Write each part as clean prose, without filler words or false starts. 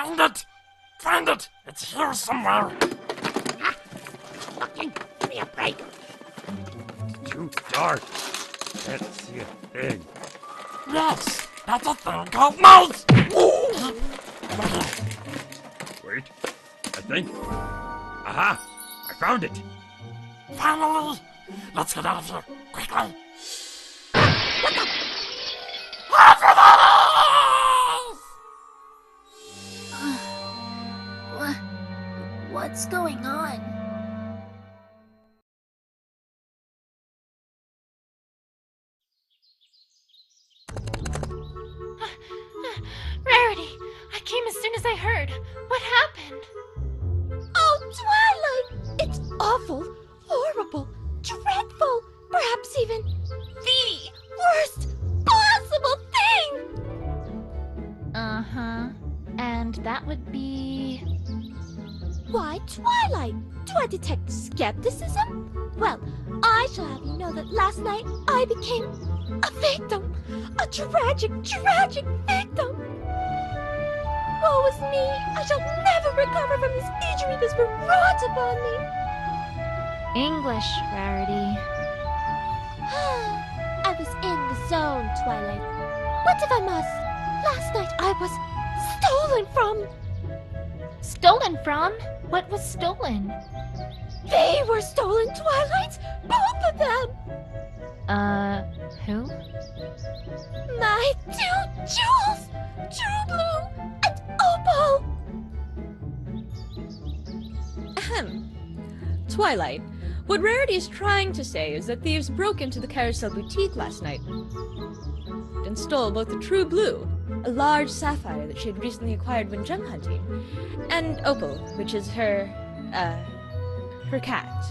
Find it! Find it! It's here somewhere! Looking, give me a break. It's too dark. Can't see a thing. Yes! That's a thing called mouse! Wait, I think. Aha! I found it! Finally! Let's get out of here, quickly! What's going on? Rarity! I came as soon as I heard. What happened? Oh, Twilight! It's awful, horrible, dreadful, perhaps even the worst possible thing! Uh-huh. And that would be... Why, Twilight? Do I detect skepticism? Well, I shall have you know that last night I became a victim. A tragic, tragic victim. Woe is me! I shall never recover from this injury that's been wrought upon me. English, Rarity. I was in the zone, Twilight. What if I must? Last night I was stolen from. Stolen from? What was stolen? They were stolen, Twilight! Both of them! Who? My 2 jewels! True Blue and Opal! Ahem. Twilight, what Rarity is trying to say is that thieves broke into the Carousel Boutique last night and stole both the True Blue, a large sapphire that she had recently acquired when gem hunting, and Opal, which is her cat.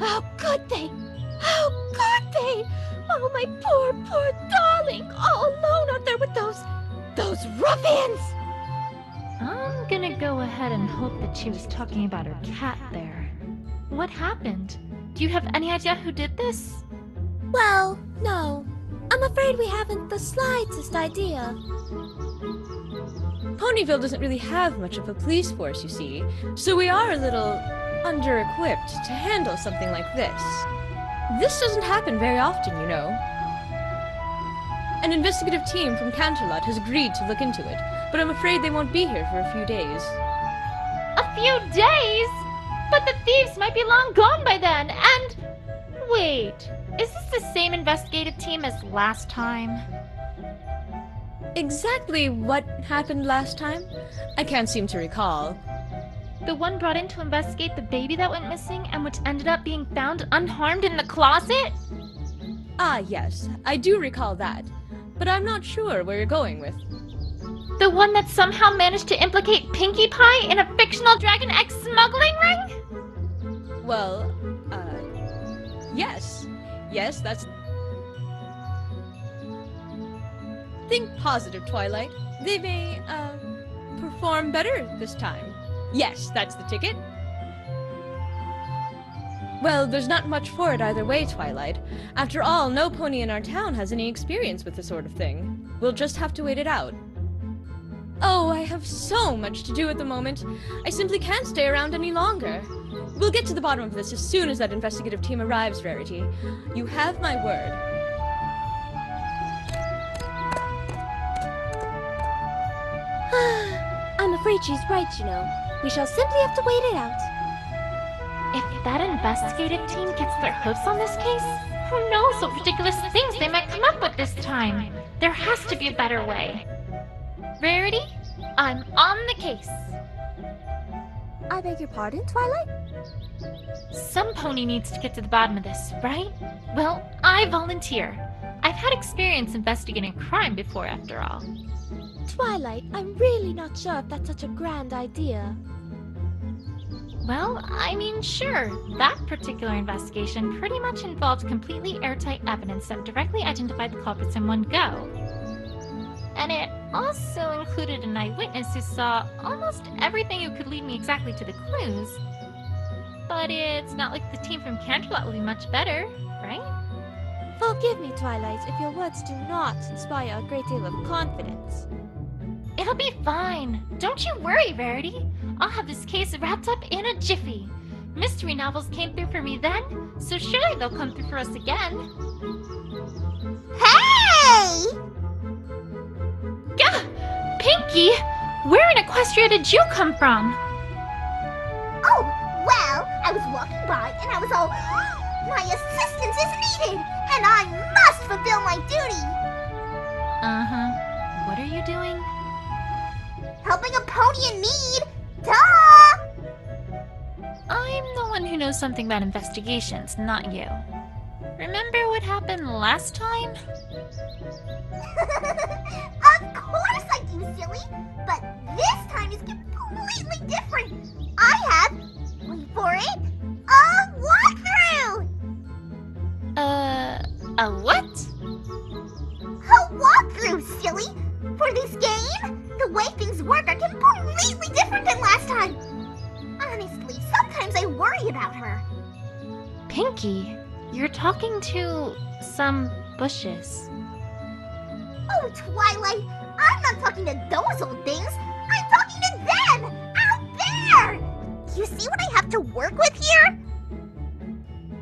How could they? How could they? Oh, my poor, poor darling, all alone out there with those ruffians! I'm gonna go ahead and hope that she was talking about her cat there. What happened? Do you have any idea who did this? Well, no. I'm afraid we haven't the slightest idea. Ponyville doesn't really have much of a police force, you see, so we are a little under-equipped to handle something like this. This doesn't happen very often, you know. An investigative team from Canterlot has agreed to look into it, but I'm afraid they won't be here for a few days. A few days? But the thieves might be long gone by then, and... Wait, is this the same investigative team as last time? Exactly what happened last time? I can't seem to recall. The one brought in to investigate the baby that went missing and which ended up being found unharmed in the closet? Ah, yes, I do recall that, but I'm not sure where you're going with. The one that somehow managed to implicate Pinkie Pie in a fictional Dragon X smuggling ring? Well, yes. Yes, that's... Think positive, Twilight. They may, perform better this time. Yes, that's the ticket. Well, there's not much for it either way, Twilight. After all, no pony in our town has any experience with this sort of thing. We'll just have to wait it out. Oh, I have so much to do at the moment. I simply can't stay around any longer. We'll get to the bottom of this as soon as that investigative team arrives, Rarity. You have my word. I'm afraid she's right, you know. We shall simply have to wait it out. If that investigative team gets their hoofs on this case, who knows what ridiculous things they might come up with this time. There has to be a better way. Rarity, I'm on the case. I beg your pardon, Twilight? Some pony needs to get to the bottom of this, right? Well, I volunteer. I've had experience investigating crime before, after all. Twilight, I'm really not sure if that's such a grand idea. Well, I mean, sure. That particular investigation pretty much involved completely airtight evidence that directly identified the culprits in one go. And it also included an eyewitness who saw almost everything who could lead me exactly to the clues. But it's not like the team from Canterlot will be much better, right? Forgive me, Twilight, if your words do not inspire a great deal of confidence. It'll be fine. Don't you worry, Verity. I'll have this case wrapped up in a jiffy. Mystery novels came through for me then, so surely they'll come through for us again. Hey! Gah! Pinky! Where in Equestria did you come from? Oh, well, I was walking by and I was all, my assistance is needed, and I must fulfill my duty. Uh-huh. What are you doing? Helping a pony in need. Duh! I'm the one who knows something about investigations, not you. Remember what happened last time? Of course I do, silly. But this time is completely different. I have, wait for it, a walkthrough! A what? A walkthrough, silly! For this game, the way things work are completely different than last time. Honestly, sometimes I worry about her. Pinky, you're talking to some bushes. Oh, Twilight, I'm not talking to those old things. I'm talking to them, out there! You see what I have to work with here?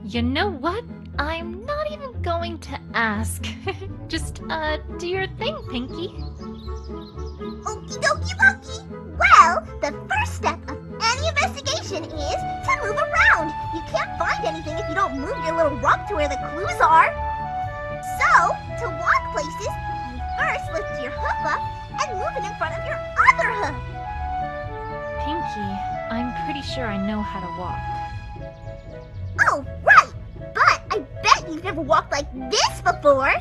You know what? I'm not even going to ask. Just, do your thing, Pinky. Okie dokie dokie. Well, the first step of any investigation is to move around. You can't find anything if you don't move your little rock to where the clues are. So, to walk places, you first lift your hoof up and move it in front of your other hoof. Pinky, I'm pretty sure I know how to walk. Oh, right! But I bet you've never walked like this before.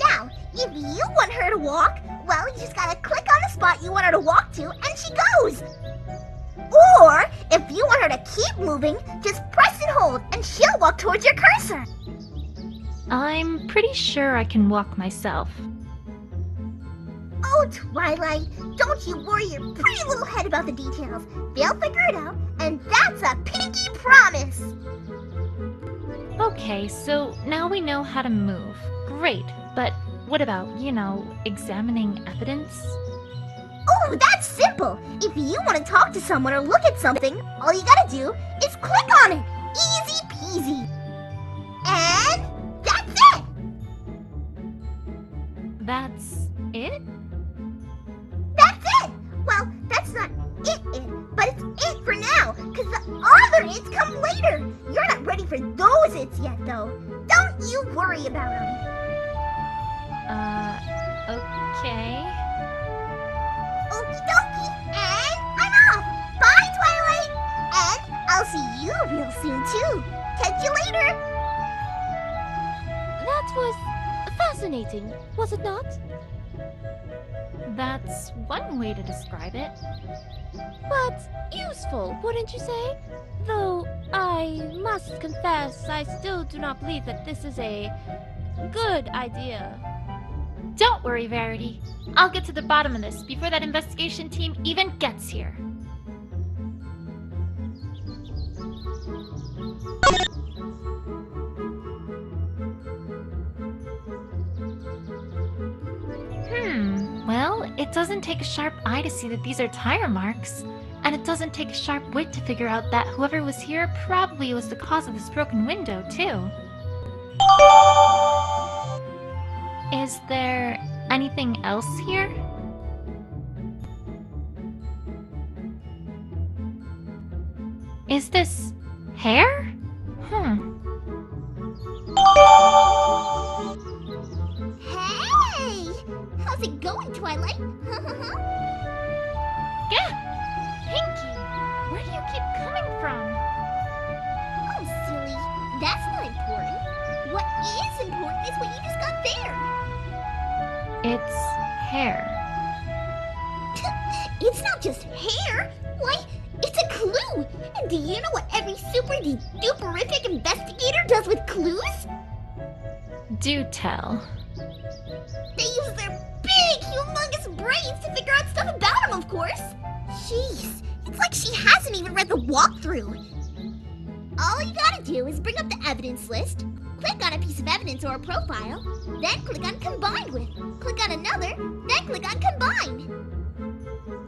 Now, if you want her to walk, well, you just gotta click on the spot you want her to walk to, and she goes. Or, if you want her to keep moving, just press and hold, and she'll walk towards your cursor. I'm pretty sure I can walk myself. Oh, Twilight, don't you worry your pretty little head about the details. They'll figure it out, and that's a pinky promise. Okay, so now we know how to move. Great, but what about, examining evidence? Oh, that's simple. If you want to talk to someone or look at something, all you gotta do is click on it. Easy peasy. And that's it. That's it? That's it. Well, that's not it, but it's it for now, because the other its come later. You're not ready for those its yet, though. Don't you worry about them. Okay. Okie dokie, and I'm off. Bye, Twilight. And I'll see you real soon, too. Catch you later. That was fascinating, was it not? That's one way to describe it. But useful, wouldn't you say? Though I must confess, I still do not believe that this is a good idea. Don't worry, Verity. I'll get to the bottom of this before that investigation team even gets here. Well, it doesn't take a sharp eye to see that these are tire marks. And it doesn't take a sharp wit to figure out that whoever was here probably was the cause of this broken window, too. Is there anything else here? Is this hair? Hey! How's it going, Twilight? Yeah! Pinky! Where do you keep coming from? Oh, silly. That's not important. What is important is what you just got there. It's hair. It's not just hair. Why, it's a clue. And do you know what every super-duperific investigator does with clues? Do tell. They use their big, humongous brains to figure out stuff about him, of course. Jeez, it's like she hasn't even read the walkthrough. All you gotta do is bring up the evidence list, click on a piece of evidence or a profile, then click on Combined With. Click on another, then click on Combine.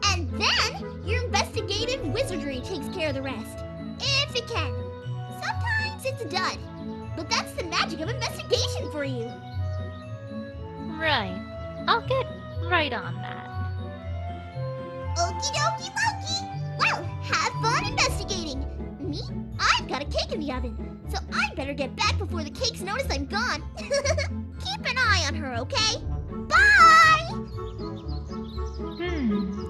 And then your investigative wizardry takes care of the rest. If it can. Sometimes it's a dud. But that's the magic of investigation for you. Right. I'll get right on that. Okie dokie dokie. Well, have fun investigating. Me? I've got a cake in the oven, so I'd better get back before the cakes notice I'm gone. Keep an eye on her, okay? Bye!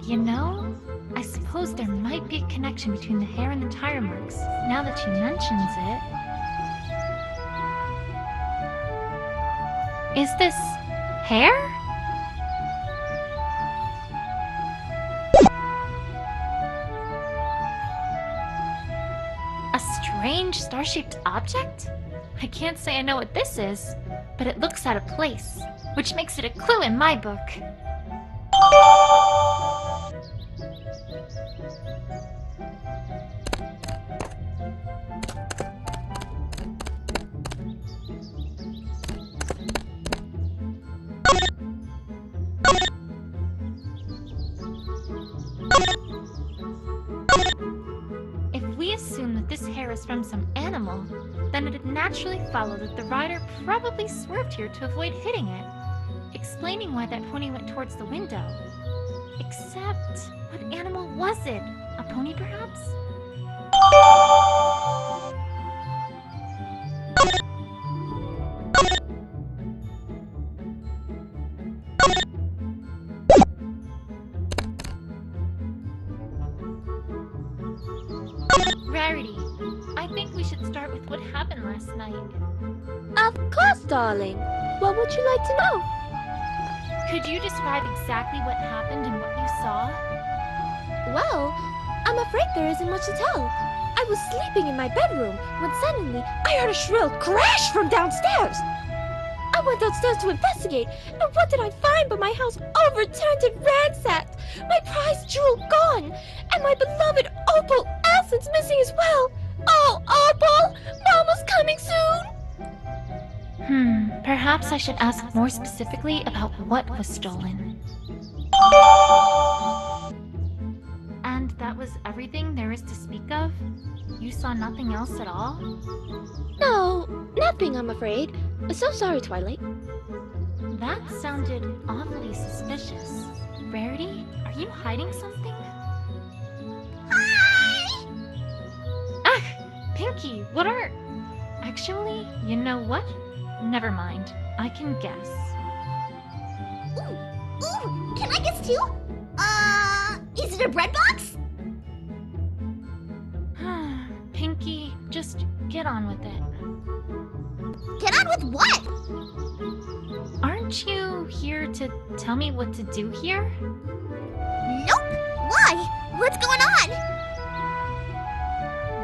You know, I suppose there might be a connection between the hair and the tire marks, now that she mentions it. Is this hair? A strange star-shaped object? I can't say I know what this is, but it looks out of place, which makes it a clue in my book. If we assume that this hair is from some animal, then it'd naturally follow that the rider probably swerved here to avoid hitting it, explaining why that pony went towards the window. Except, what animal was it? A pony, perhaps? Rarity, I think we should start with what happened last night. Of course, darling. What would you like to know? Could you describe exactly what happened and what you saw? Well, I'm afraid there isn't much to tell. I was sleeping in my bedroom when suddenly I heard a shrill crash from downstairs. I went downstairs to investigate, and what did I find but my house overturned and ransacked, my prized jewel gone, and my beloved opal essence missing as well. Oh, Opal! Mama's coming soon! Perhaps I should ask more specifically about what was stolen. And that was everything there is to speak of? You saw nothing else at all? No, nothing, I'm afraid. So sorry, Twilight. That sounded awfully suspicious. Rarity, are you hiding something? Hi! Ah! Pinky, what are... Actually, you know what? Never mind. I can guess. Ooh, can I guess too? Is it a bread box? Pinky, just get on with it. Get on with what? Aren't you here to tell me what to do here? Nope. Why? What's going on?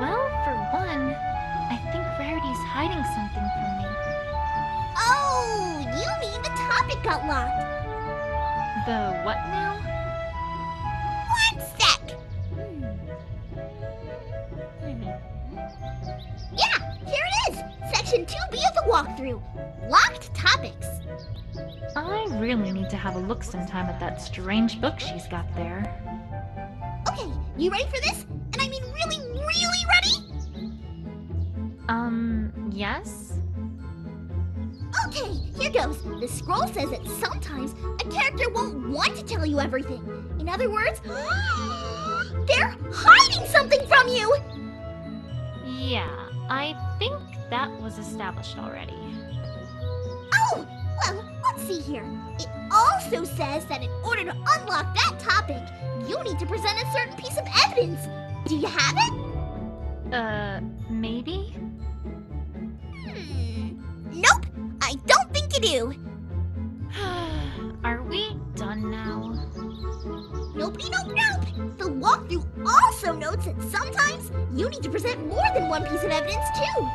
Well, for one, I think Rarity's hiding something from me. Oh, you mean the topic got locked. The what now? One sec. Yeah, here it is. Section 2B of the walkthrough. Locked topics. I really need to have a look sometime at that strange book she's got there. Okay, you ready for this? And I mean really, really ready? Yes? Okay, here goes. The scroll says that sometimes a character won't want to tell you everything. In other words, they're hiding something from you! Yeah, I think that was established already. Oh, well, let's see here. It also says that in order to unlock that topic, you need to present a certain piece of evidence. Do you have it? Maybe? Nope, I don't think you do. Are we done now? Nope. The walkthrough also notes that sometimes you need to present more than one piece of evidence too.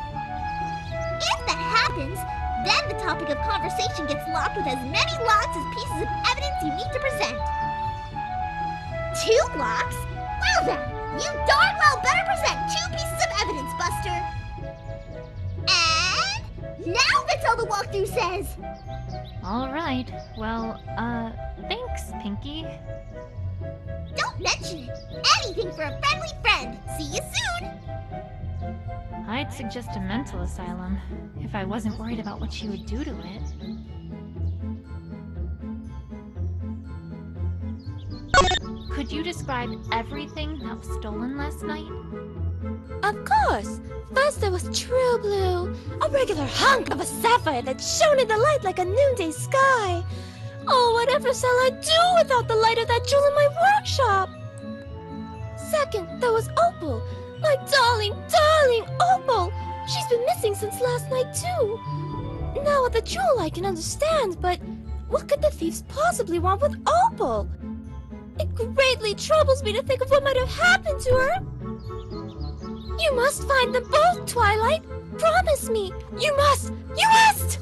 If that happens, then the topic of conversation gets locked with as many locks as pieces of evidence you need to present. 2 locks? Well then, you darn well better present 2 pieces of evidence, Buster. And now that's all the walkthrough says. Alright, well, thanks, Pinky. Don't mention it. Anything for a friendly friend. See you soon. I'd suggest a mental asylum, if I wasn't worried about what she would do to it. Could you describe everything that was stolen last night? Of course! First there was True Blue, a regular hunk of a sapphire that shone in the light like a noonday sky. Oh, whatever shall I do without the light of that jewel in my workshop? Second, there was Opal. My darling, darling Opal! She's been missing since last night, too. Now with the jewel I can understand, but what could the thieves possibly want with Opal? It greatly troubles me to think of what might have happened to her. You must find them both, Twilight. Promise me. You must. You must!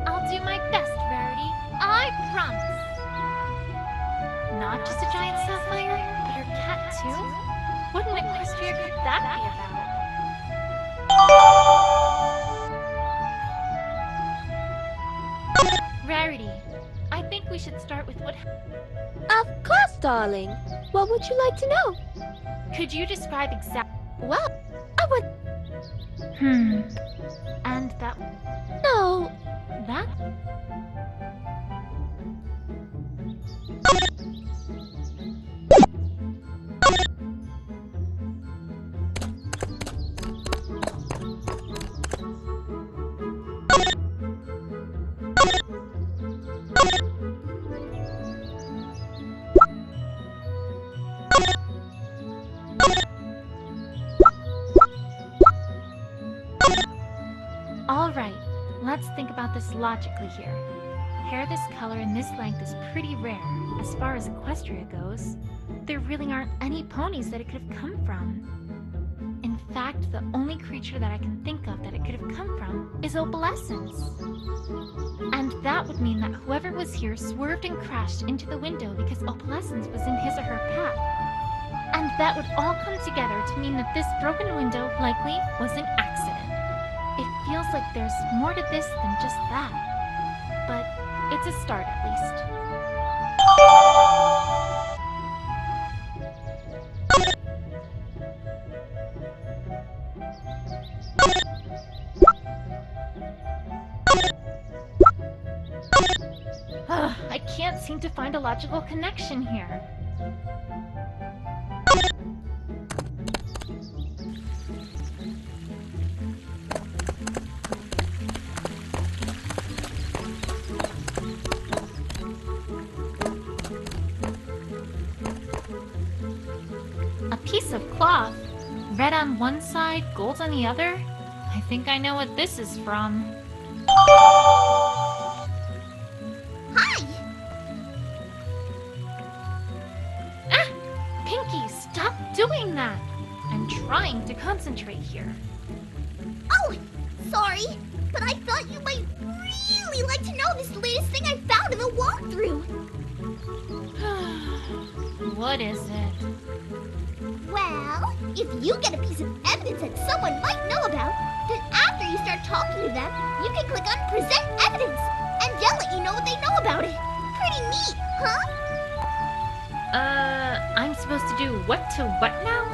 I'll do my best, Rarity. I promise. Not just a giant sapphire, but her cat, too? What an equestria could that be about? Rarity, I think we should start with what... Of course, darling. What would you like to know? Could you describe exactly... Well, I would... And that... No. That... Alright, let's think about this logically here. Hair this color and this length is pretty rare, as far as Equestria goes. There really aren't any ponies that it could have come from. In fact, the only creature that I can think of that it could have come from is Opalescence. And that would mean that whoever was here swerved and crashed into the window because Opalescence was in his or her path. And that would all come together to mean that this broken window likely was an accident. It feels like there's more to this than just that. But it's a start at least. I can't seem to find a logical connection here. A piece of cloth, red on one side, gold on the other? I think I know what this is from. Hi! Ah! Pinky, stop doing that! I'm trying to concentrate here. Oh, sorry, but I thought you might really like to know this latest thing I found in the walkthrough. What is it? Well, if you get a piece of evidence that someone might know about, then after you start talking to them, you can click on Present Evidence, and they'll let you know what they know about it. Pretty neat, huh? I'm supposed to do what to what now?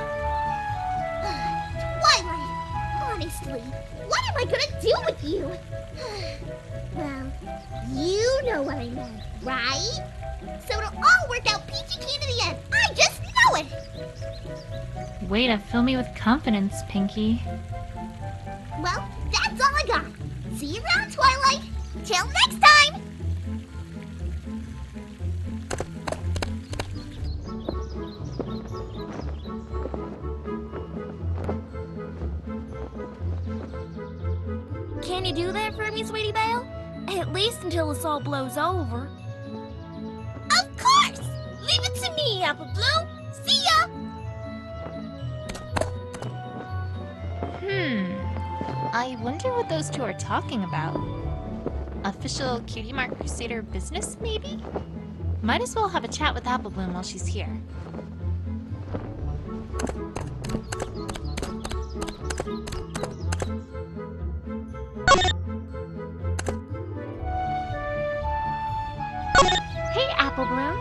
Twilight, honestly, what am I gonna do with you? Well, you know what I meant, right? So it'll all work out peachy keen in the end. I just know it! Way to fill me with confidence, Pinky. Well, that's all I got. See you around, Twilight. Till next time! Can you do that for me, Sweetie Belle? At least until this all blows over. Of course! Leave it to me, Apple Blue. See ya! I wonder what those two are talking about. Official Cutie Mark Crusader business, maybe? Might as well have a chat with Apple Bloom while she's here. Hey, Apple Bloom.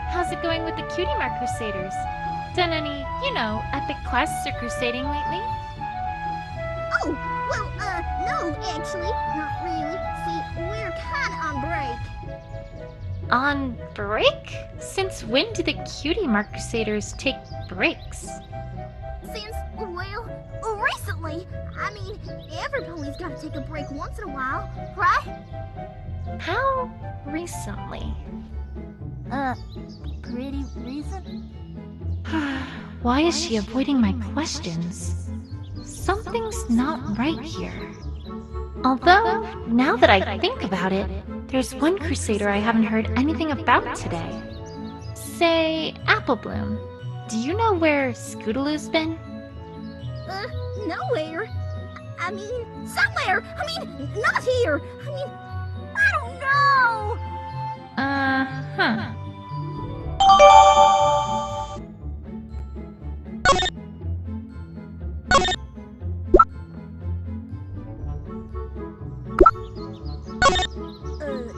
How's it going with the Cutie Mark Crusaders? Done any, epic quests or crusading lately? Oh, well, no, actually, not really. See, we're kinda on break. On break? Since when do the Cutie Mark Crusaders take breaks? Since, well, recently. I mean, every pony's gotta take a break once in a while, right? How recently? Pretty recent? Why is she avoiding my questions? Something's not right here. Although, now that I think about it, there's one Crusader I haven't heard anything about today. Say, Apple Bloom. Do you know where Scootaloo's been? Nowhere. I mean, somewhere. I mean, not here. I mean, I don't know. Uh-huh.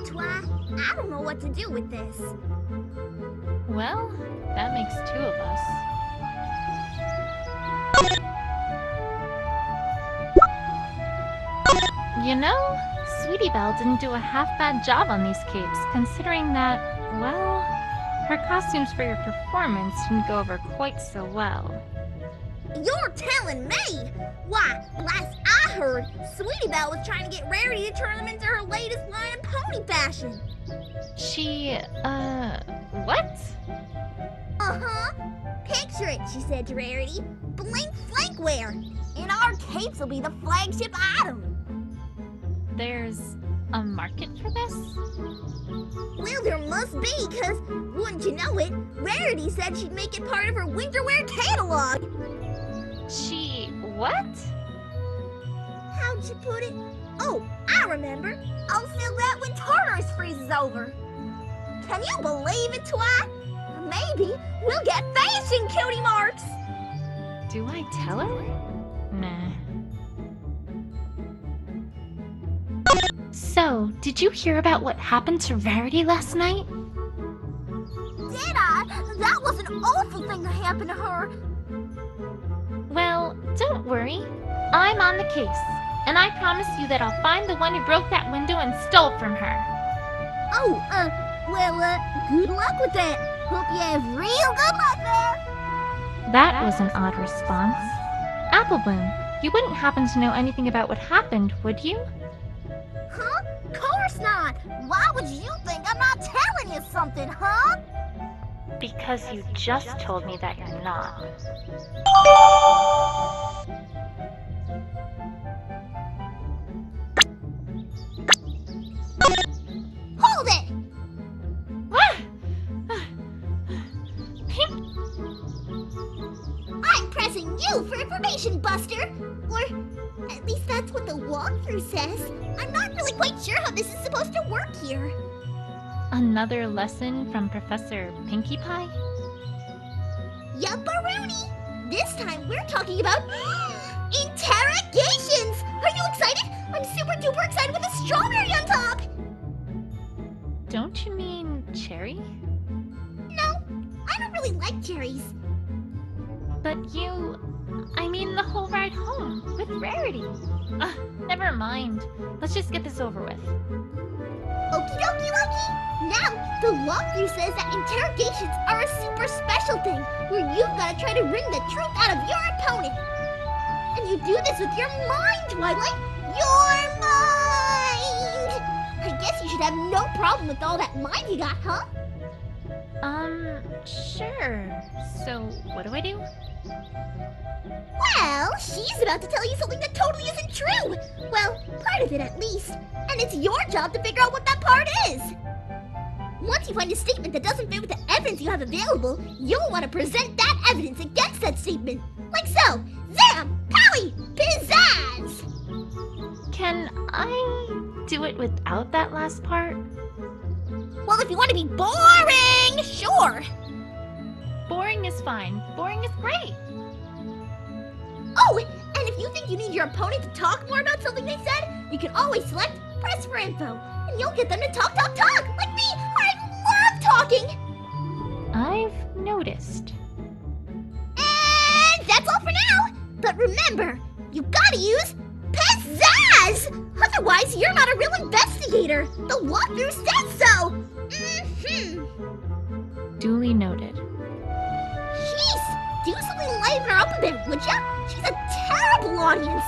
Twi, I don't know what to do with this. Well, that makes two of us. You know, Sweetie Belle didn't do a half-bad job on these capes, considering that, well, her costumes for your performance didn't go over quite so well. You're telling me? Why, last I heard, Sweetie Belle was trying to get Rarity to turn them into her latest line of pony fashion. She, what? Uh-huh. Picture it, she said to Rarity. Blink flank wear. And our capes will be the flagship item. There's a market for this? Well, there must be, because, wouldn't you know it, Rarity said she'd make it part of her winter wear catalog. She, what? How'd you put it? Oh, I remember. I'll fill that when Tartarus freezes over. Can you believe it, Twi? Maybe we'll get fashion cutie marks. Do I tell her? Nah. So, did you hear about what happened to Rarity last night? Did I? That was an awful thing to happen to her. Well, don't worry. I'm on the case. And I promise you that I'll find the one who broke that window and stole from her. Oh, good luck with that. Hope you have real good luck there. That was an odd response. Apple Bloom, you wouldn't happen to know anything about what happened, would you? Huh? Course not. Why would you think I'm not telling you something, huh? Because you just told me that you're not. Hold it! I'm pressing you for information, Buster! Or at least that's what the walkthrough says. I'm not really quite sure how this is supposed to work here. Another lesson from Professor Pinkie Pie? Yupperoonie! This time we're talking about interrogations! Are you excited? I'm super duper excited with a strawberry on top! Don't you mean cherry? No, I don't really like cherries. But I mean the whole ride home with Rarity. Never mind. Let's just get this over with. Okie dokie dokie! Now, the walkthrough says that interrogations are a super special thing where you've got to try to wring the truth out of your opponent. And you do this with your mind, Twilight! Your mind! I guess you should have no problem with all that mind you got, huh? Sure. So, what do I do? Well, she's about to tell you something that totally isn't true! Well, part of it at least. And it's your job to figure out what that part is! Once you find a statement that doesn't fit with the evidence you have available, you'll want to present that evidence against that statement. Like so! Zam! Powie! Pizzazz! Can I do it without that last part? Well, if you want to be boring, sure! Boring is fine. Boring is great. Oh, and if you think you need your opponent to talk more about something they said, you can always select Press for Info, and you'll get them to talk, like me! I love talking! I've Noticed. And that's all for now. But remember, you gotta use pizzazz! Otherwise, you're not a real investigator. The walkthrough says so. Duly noted. Jeez, do something to liven her up a bit, would ya? She's a terrible audience.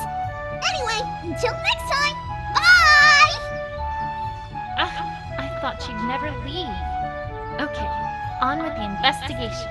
Anyway, until next time, bye! I thought she'd never leave. Okay, on with the investigation.